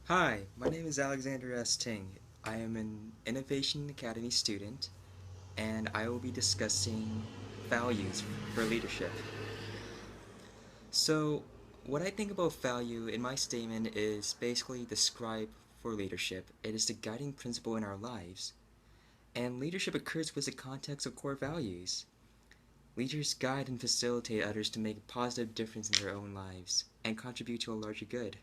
Hi, my name is Alexander S. Ting. I am an Innovation Academy student, and I will be discussing values for leadership. So, what I think about value in my statement is basically describe for leadership. It is the guiding principle in our lives, and leadership occurs with the context of core values. Leaders guide and facilitate others to make a positive difference in their own lives and contribute to a larger good.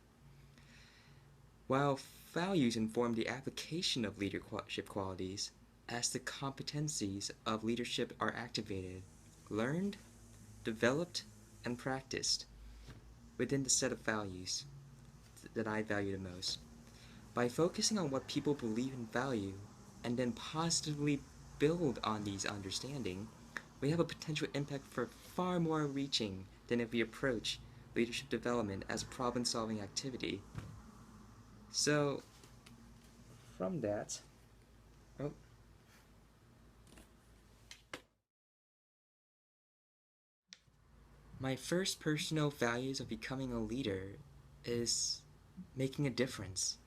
While values inform the application of leadership qualities, as the competencies of leadership are activated, learned, developed, and practiced within the set of values that I value the most. By focusing on what people believe and value, and then positively build on these understanding, we have a potential impact for far more reaching than if we approach leadership development as a problem solving activity. So, from that, oh, my first personal values of becoming a leader is making a difference.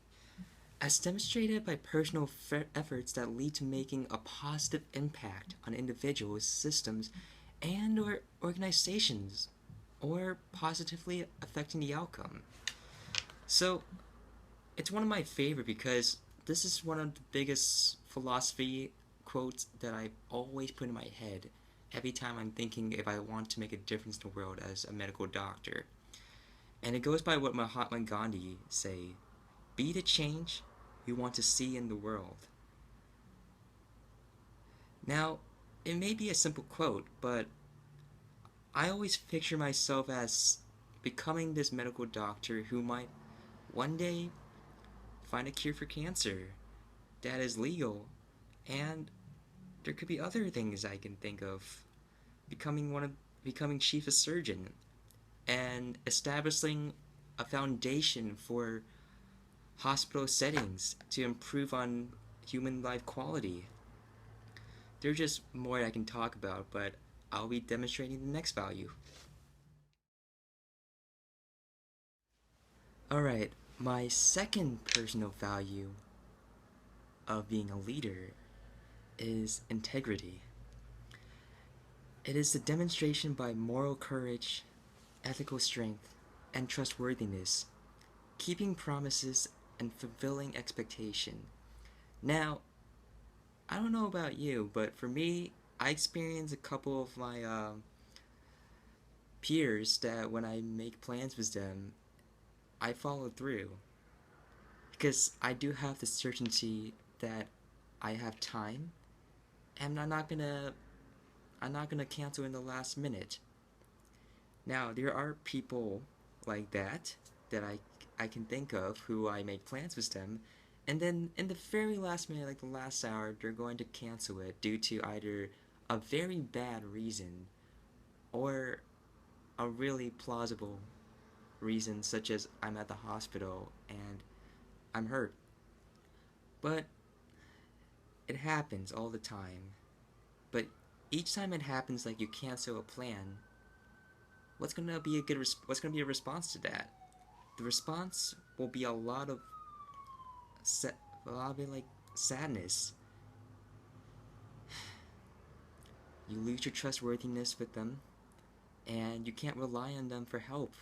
As demonstrated by personal efforts that lead to making a positive impact on individuals, systems, and or organizations, or positively affecting the outcome. So, it's one of my favorite because this is one of the biggest philosophy quotes that I always put in my head every time I'm thinking if I want to make a difference in the world as a medical doctor. And it goes by what Mahatma Gandhi say, be the change you want to see in the world. Now, it may be a simple quote, but I always picture myself as becoming this medical doctor who might one day find a cure for cancer that is legal, and there could be other things I can think of. Becoming chief of surgeon and establishing a foundation for hospital settings to improve on human life quality. There's just more I can talk about, but I'll be demonstrating the next value. Alright, my second personal value of being a leader is integrity. It is the demonstration by moral courage, ethical strength, and trustworthiness, keeping promises and fulfilling expectation. Now, I don't know about you, but for me, I experienced a couple of my peers that when I make plans with them, I follow through because I do have the certainty that I have time, and I'm not gonna cancel in the last minute. Now there are people like that I can think of who I make plans with them, and then in the very last minute, like the last hour, they're going to cancel it due to either a very bad reason or a really plausible reason, such as I'm at the hospital and I'm hurt. But it happens all the time. But each time it happens, like you cancel a plan, what's gonna be a response to that? The response will be a lot of like sadness. You lose your trustworthiness with them, and you can't rely on them for help,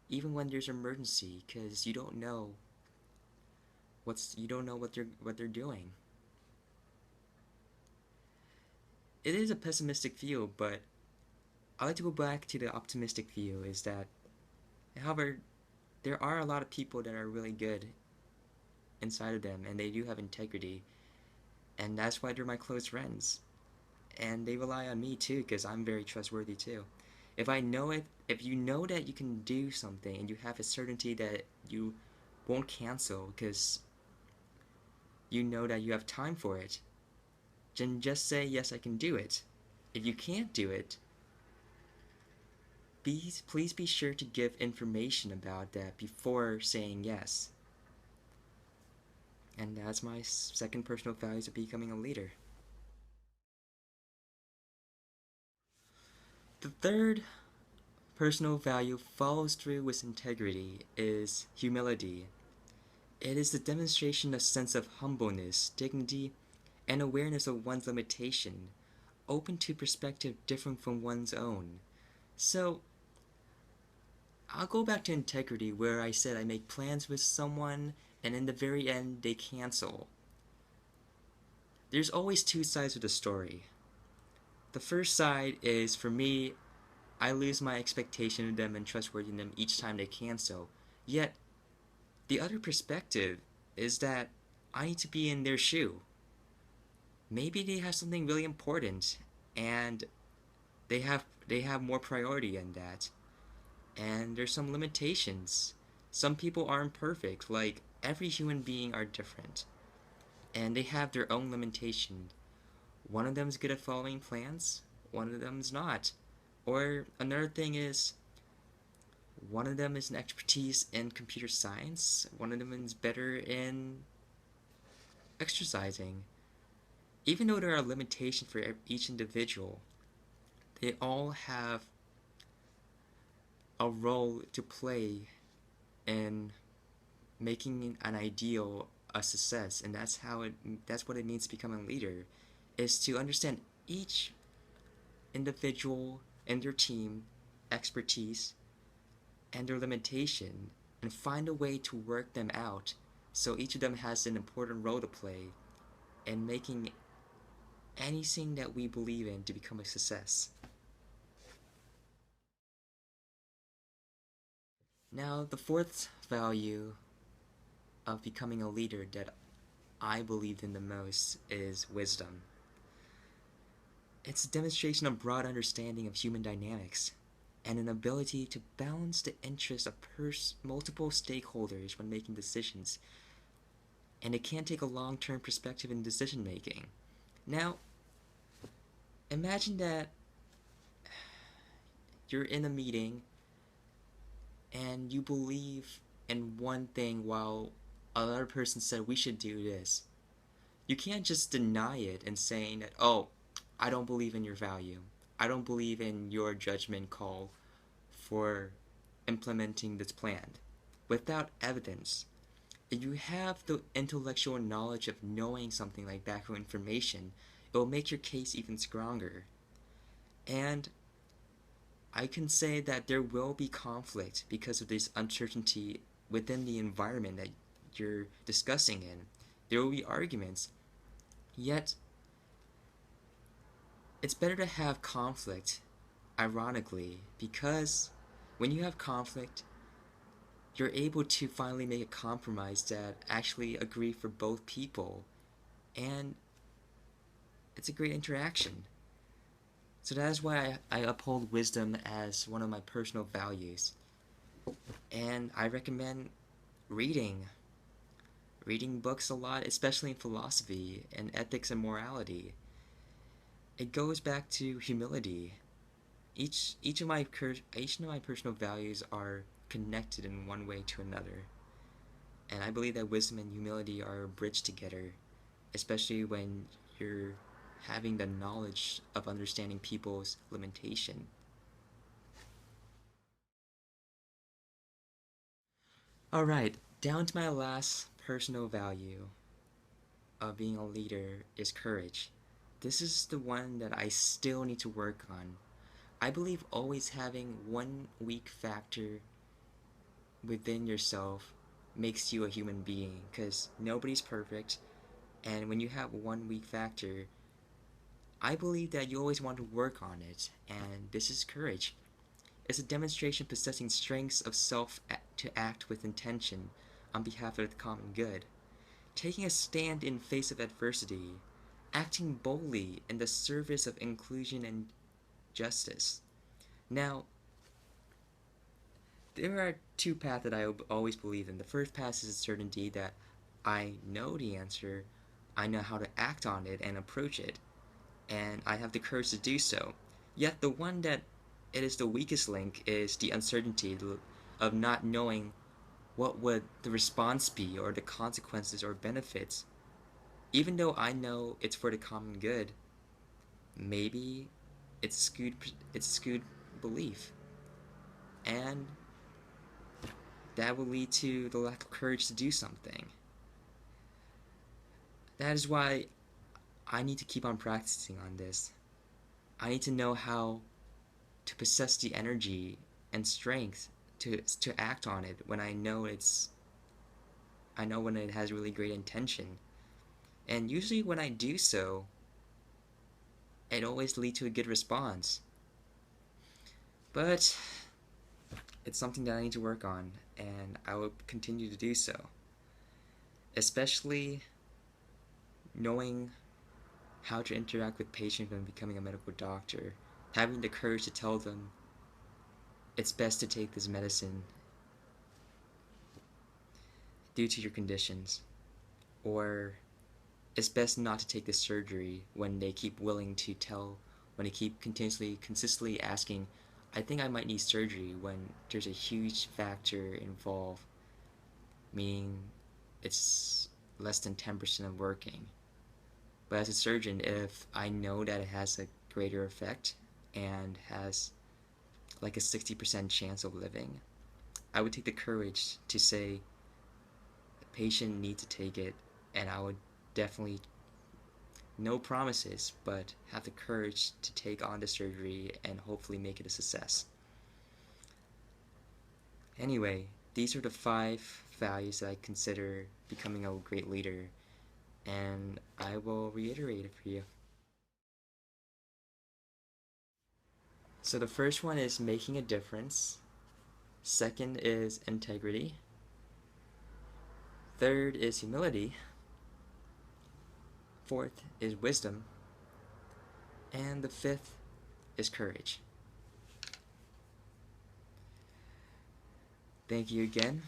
even when there's an emergency, because you don't know what they're doing. It is a pessimistic view, but I like to go back to the optimistic view. Is that, however, there are a lot of people that are really good inside of them, and they do have integrity, and that's why they're my close friends. And they rely on me too, because I'm very trustworthy too. If you know that you can do something and you have a certainty that you won't cancel because you know that you have time for it, then just say, yes, I can do it. If you can't do it, please be sure to give information about that before saying yes. And that's my second personal values of becoming a leader. The third personal value follows through with integrity is humility. It is the demonstration of sense of humbleness, dignity, and awareness of one's limitation, open to perspective different from one's own. So, I'll go back to integrity where I said I make plans with someone and in the very end they cancel. There's always two sides of the story. The first side is for me, I lose my expectation of them and trustworthiness in them each time they cancel. Yet, the other perspective is that I need to be in their shoe. Maybe they have something really important and they have more priority in that. And there's some limitations. Some people aren't perfect, like every human being are different. And they have their own limitation. One of them's good at following plans, one of them's not. Or another thing is one of them is an expertise in computer science, one of them is better in exercising. Even though there are limitations for each individual, they all have a role to play in making an ideal a success, and that's what it means to become a leader, is to understand each individual and their team expertise and their limitation and find a way to work them out so each of them has an important role to play in making anything that we believe in to become a success. Now, the fourth value of becoming a leader that I believed in the most is wisdom. It's a demonstration of broad understanding of human dynamics and an ability to balance the interests of multiple stakeholders when making decisions. And it can take a long-term perspective in decision making. Now, imagine that you're in a meeting and you believe in one thing while another person said we should do this. You can't just deny it and saying that, oh, I don't believe in your value. I don't believe in your judgment call for implementing this plan. Without evidence, if you have the intellectual knowledge of knowing something like background information, it will make your case even stronger. And I can say that there will be conflict because of this uncertainty within the environment that you're discussing in. There will be arguments, yet it's better to have conflict, ironically, because when you have conflict, you're able to finally make a compromise that actually agree for both people, and it's a great interaction. So that is why I uphold wisdom as one of my personal values. And I recommend reading. Reading books a lot, especially in philosophy and ethics and morality. It goes back to humility. Each of my personal values are connected in one way to another. And I believe that wisdom and humility are a bridge together, especially when you're having the knowledge of understanding people's limitation. Alright, down to my last personal value of being a leader is courage. This is the one that I still need to work on. I believe always having one weak factor within yourself makes you a human being, because nobody's perfect, and when you have one weak factor, I believe that you always want to work on it, and this is courage. It's a demonstration possessing strengths of self to act with intention on behalf of the common good, taking a stand in face of adversity, acting boldly in the service of inclusion and justice. Now, there are two paths that I always believe in. The first path is a certainty that I know the answer, I know how to act on it and approach it, and I have the courage to do so. Yet the one that it is the weakest link is the uncertainty of not knowing what would the response be or the consequences or benefits. Even though I know it's for the common good, maybe it's skewed belief. And that will lead to the lack of courage to do something. That is why I need to keep on practicing on this. I need to know how to possess the energy and strength to act on it when I know when it has really great intention. And usually when I do so, it always leads to a good response. But it's something that I need to work on, and I will continue to do so. Especially knowing how to interact with patients when becoming a medical doctor, having the courage to tell them it's best to take this medicine due to your conditions, or it's best not to take this surgery when they keep when they keep consistently asking, I think I might need surgery, when there's a huge factor involved, meaning it's less than 10% of working. But as a surgeon, if I know that it has a greater effect and has like a 60% chance of living, I would take the courage to say the patient needs to take it, and I would definitely, no promises, but have the courage to take on the surgery and hopefully make it a success. Anyway, these are the 5 values that I consider becoming a great leader, and I will reiterate it for you. So the first one is making a difference. Second is integrity. Third is humility. Fourth is wisdom. And the fifth is courage. Thank you again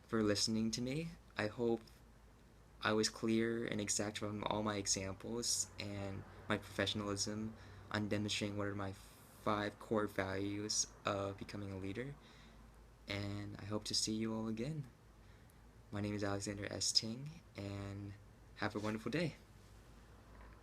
for listening to me. I hope I was clear and exact from all my examples and my professionalism on demonstrating what are my 5 core values of becoming a leader. And I hope to see you all again. My name is Alexander S. Ting, and have a wonderful day.